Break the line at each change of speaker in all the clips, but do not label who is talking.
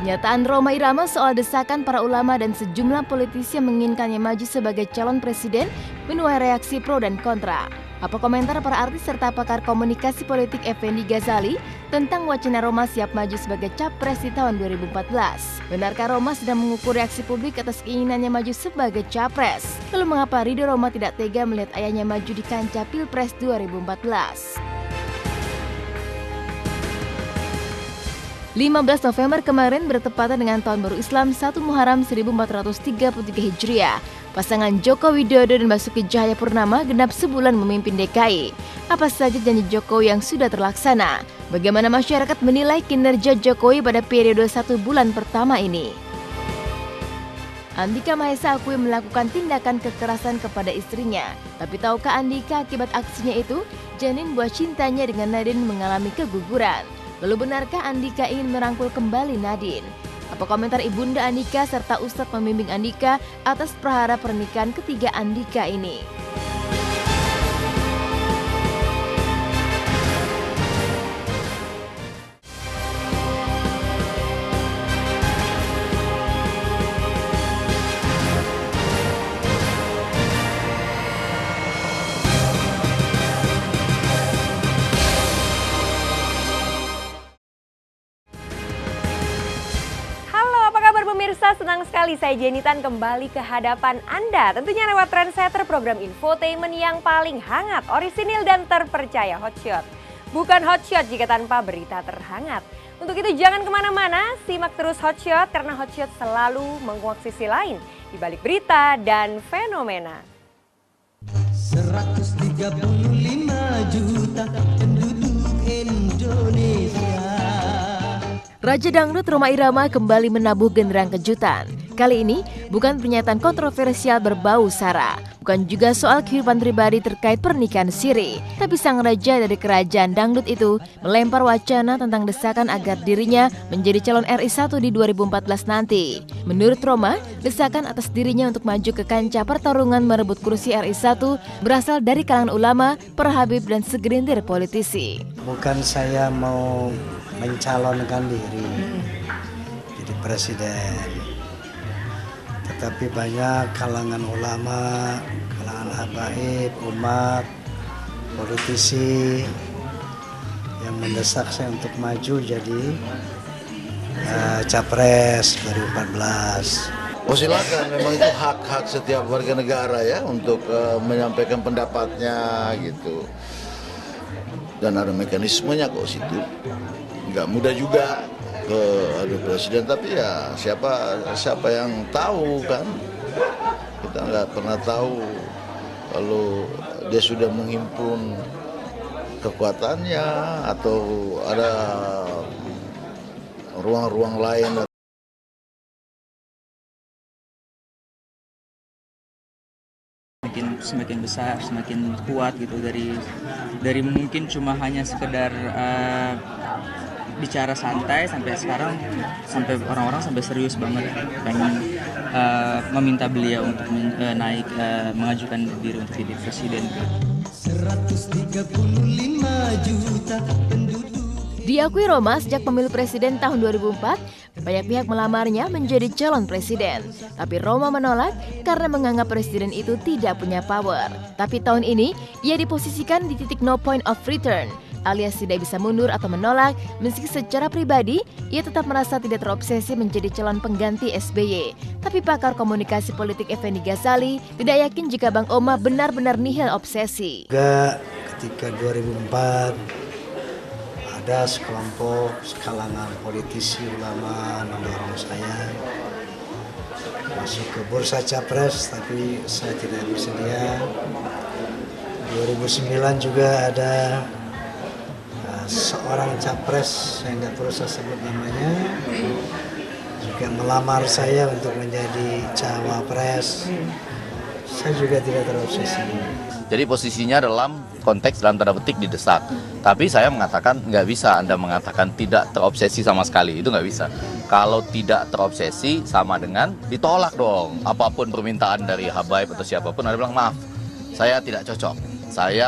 Pernyataan Rhoma Irama soal desakan para ulama dan sejumlah politisi yang menginginkannya maju sebagai calon presiden menuai reaksi pro dan kontra. Apa komentar para artis serta pakar komunikasi politik Effendi Ghazali tentang wacana Rhoma siap maju sebagai capres di tahun 2014? Benarkah Rhoma sedang mengukur reaksi publik atas keinginannya maju sebagai capres? Lalu mengapa Ridho Rhoma tidak tega melihat ayahnya maju di kancah Pilpres 2014? 15 November kemarin bertepatan dengan Tahun Baru Islam 1 Muharram 1433 Hijriah. Pasangan Joko Widodo dan Basuki Cahayapurnama genap sebulan memimpin DKI. Apa saja janji Jokowi yang sudah terlaksana? Bagaimana masyarakat menilai kinerja Jokowi pada periode 1 bulan pertama ini? Andika Mahesa akui melakukan tindakan kekerasan kepada istrinya. Tapi tahukah Andika akibat aksinya itu? Janin buah cintanya dengan Nadine mengalami keguguran. Lalu benarkah Andika ingin merangkul kembali Nadine? Apa komentar Ibunda Andika serta Ustadz pembimbing Andika atas prahara pernikahan ketiga Andika ini?
Pemirsa, senang sekali saya Jenitan kembali ke hadapan Anda. Tentunya lewat Trendsetter, program infotainment yang paling hangat, orisinil dan terpercaya, Hotshot. Bukan Hotshot jika tanpa berita terhangat. Untuk itu jangan kemana-mana, simak terus Hotshot karena Hotshot selalu menguak sisi lain di balik berita dan fenomena.
135 juta penduduk Indonesia.
Raja Dangdut Rhoma Irama kembali menabuh genderang kejutan. Kali ini bukan pernyataan kontroversial berbau sara, bukan juga soal kehidupan pribadi terkait pernikahan siri, tapi sang raja dari kerajaan dangdut itu melempar wacana tentang desakan agar dirinya menjadi calon RI 1 di 2014 nanti. Menurut Rhoma, desakan atas dirinya untuk maju ke kancah pertarungan merebut kursi RI 1 berasal dari kalangan ulama, para habib dan segelintir politisi.
Bukan saya mau mencalonkan diri jadi presiden, tetapi banyak kalangan ulama, kalangan habaib, umat, politisi yang mendesak saya untuk maju jadi capres 2014.
Oh silakan, memang itu hak-hak setiap warga negara ya untuk menyampaikan pendapatnya gitu. Dan ada mekanismenya kok situ. Nggak mudah juga ke presiden, tapi ya siapa yang tahu kan, kita nggak pernah tahu kalau dia sudah menghimpun kekuatannya atau ada ruang-ruang lain.
Semakin besar, semakin kuat gitu, dari mungkin cuma hanya sekedar bicara santai sampai sekarang, sampai orang-orang sampai serius banget pengen meminta beliau untuk naik mengajukan diri untuk jadi presiden.
135 juta penduduk.
Diakui Rhoma sejak pemilu presiden tahun 2004, banyak pihak melamarnya menjadi calon presiden. Tapi Rhoma menolak karena menganggap presiden itu tidak punya power. Tapi tahun ini, ia diposisikan di titik no point of return, alias tidak bisa mundur atau menolak, meski secara pribadi, ia tetap merasa tidak terobsesi menjadi calon pengganti SBY. Tapi pakar komunikasi politik Effendi Ghazali tidak yakin jika Bang Oma benar-benar nihil obsesi.
Juga ketika 2004, ada sekelompok kalangan politisi ulama mendorong saya masuk ke bursa capres, tapi saya tidak bersedia. 2009 juga ada seorang capres, saya nggak perlu saya sebut namanya, juga melamar saya untuk menjadi cawapres. Saya juga tidak terobsesi.
Jadi posisinya dalam konteks dalam tanda petik didesak. Tapi saya mengatakan nggak bisa Anda mengatakan tidak terobsesi sama sekali. Itu nggak bisa. Kalau tidak terobsesi sama dengan ditolak dong. Apapun permintaan dari habaib atau siapapun, Anda bilang maaf, saya tidak cocok. Saya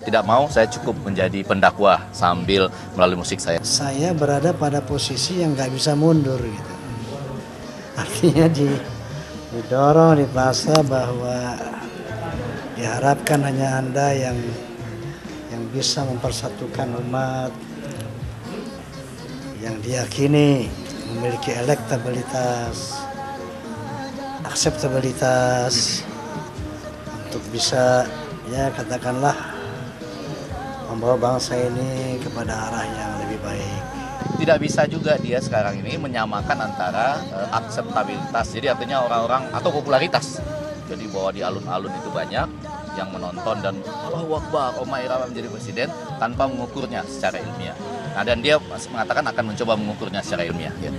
tidak mau, saya cukup menjadi pendakwah sambil melalui musik saya.
Saya berada pada posisi yang nggak bisa mundur gitu. Artinya didorong, dipaksa bahwa diharapkan hanya Anda yang bisa mempersatukan umat, yang diyakini memiliki elektabilitas, akseptabilitas untuk bisa ya katakanlah membawa bangsa ini kepada arah yang lebih baik.
Tidak bisa juga dia sekarang ini menyamakan antara akseptabilitas, jadi artinya orang-orang atau popularitas. Jadi bahwa di alun-alun itu banyak yang menonton dan Allahu Akbar, Rhoma Irama menjadi presiden tanpa mengukurnya secara ilmiah. Nah, dan dia mengatakan akan mencoba mengukurnya secara ilmiah. Ya.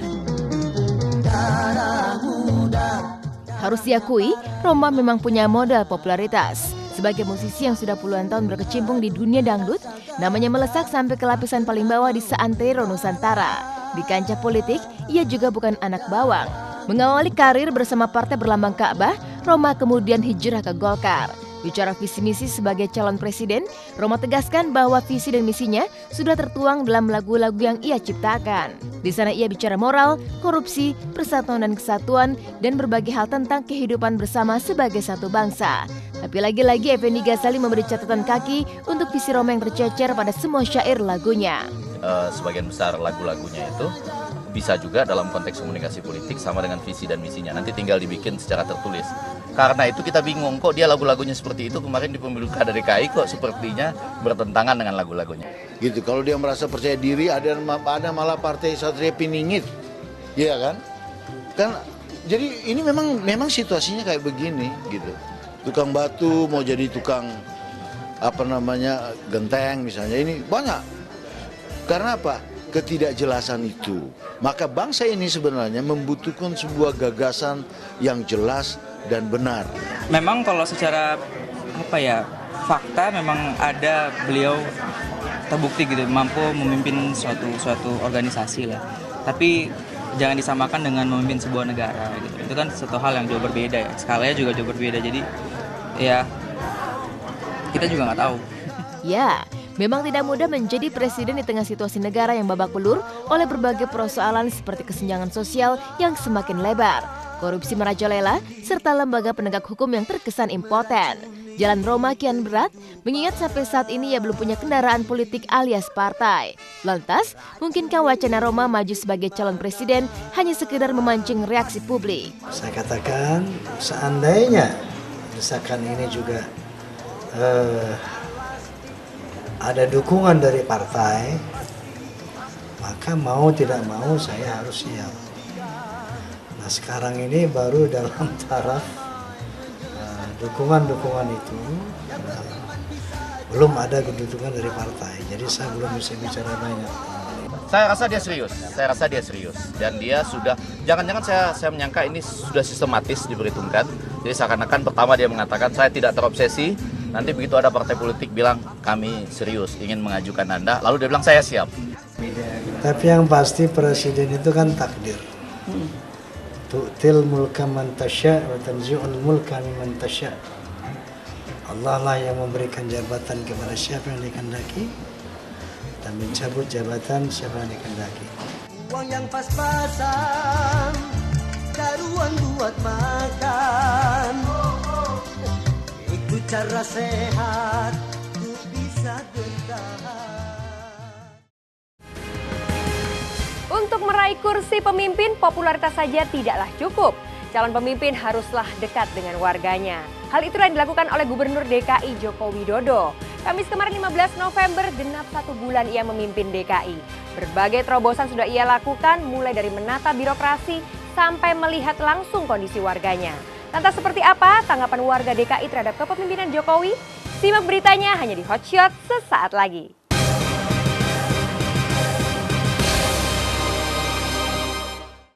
Harus diakui, Rhoma memang punya modal popularitas. Sebagai musisi yang sudah puluhan tahun berkecimpung di dunia dangdut, namanya melesak sampai ke lapisan paling bawah di seantero Nusantara. Di kancah politik, ia juga bukan anak bawang. Mengawali karir bersama partai berlambang Ka'bah, Rhoma kemudian hijrah ke Golkar. Bicara visi misi sebagai calon presiden, Rhoma tegaskan bahwa visi dan misinya sudah tertuang dalam lagu-lagu yang ia ciptakan. Di sana ia bicara moral, korupsi, persatuan dan kesatuan, dan berbagai hal tentang kehidupan bersama sebagai satu bangsa. Tapi lagi-lagi Effendi Ghazali memberi catatan kaki untuk visi Rhoma yang tercecer pada semua syair lagunya.
Sebagian besar lagu-lagunya itu bisa juga dalam konteks komunikasi politik sama dengan visi dan misinya. Nanti tinggal dibikin secara tertulis. Karena itu kita bingung, kok dia lagu-lagunya seperti itu kemarin di pemilu kada DKI kok sepertinya bertentangan dengan lagu-lagunya.
Gitu, kalau dia merasa percaya diri ada malah partai Satria Piningit, ya kan? Jadi ini memang situasinya kayak begini gitu. Tukang batu mau jadi tukang genteng misalnya, ini banyak. Karena apa? Ketidakjelasan itu. Maka bangsa ini sebenarnya membutuhkan sebuah gagasan yang jelas dan benar.
Memang kalau secara fakta memang ada beliau terbukti gitu mampu memimpin suatu organisasi lah. Tapi jangan disamakan dengan memimpin sebuah negara gitu. Itu kan satu hal yang jauh berbeda ya. Skalanya juga jauh berbeda. Jadi ya kita juga nggak tahu.
Ya, memang tidak mudah menjadi presiden di tengah situasi negara yang babak belur oleh berbagai persoalan seperti kesenjangan sosial yang semakin lebar, korupsi merajalela, serta lembaga penegak hukum yang terkesan impoten. Jalan Rhoma kian berat, mengingat sampai saat ini ia belum punya kendaraan politik alias partai. Lantas, mungkinkah wacana Rhoma maju sebagai calon presiden hanya sekedar memancing reaksi publik?
Saya katakan, seandainya desakan ini juga ada dukungan dari partai, maka mau tidak mau saya harus siap. Nah sekarang ini baru dalam taraf dukungan itu, belum ada dukungan dari partai, jadi saya belum bisa bicara banyak.
Saya rasa dia serius, dan dia sudah, jangan-jangan saya menyangka ini sudah sistematis diperhitungkan. Jadi seakan-akan pertama dia mengatakan saya tidak terobsesi, nanti begitu ada partai politik bilang kami serius ingin mengajukan Anda, lalu dia bilang saya siap.
Tapi yang pasti presiden itu kan takdir. Tu'til mulka man tasya wa tanzi'ul mulka mimman tasya. Allah lah yang memberikan jabatan kepada siapa yang dikehendaki dan mencabut jabatan siapa yang dikehendaki.
Uang yang pas-pasan, taruhan buat makan. Itu cara sehat untuk bisa bertahan.
Untuk meraih kursi pemimpin, popularitas saja tidaklah cukup. Calon pemimpin haruslah dekat dengan warganya. Hal itu yang dilakukan oleh Gubernur DKI Joko Widodo. Kamis kemarin 15 November, genap 1 bulan ia memimpin DKI. Berbagai terobosan sudah ia lakukan, mulai dari menata birokrasi sampai melihat langsung kondisi warganya. Lantas seperti apa tanggapan warga DKI terhadap kepemimpinan Jokowi? Simak beritanya hanya di Hotshot sesaat lagi.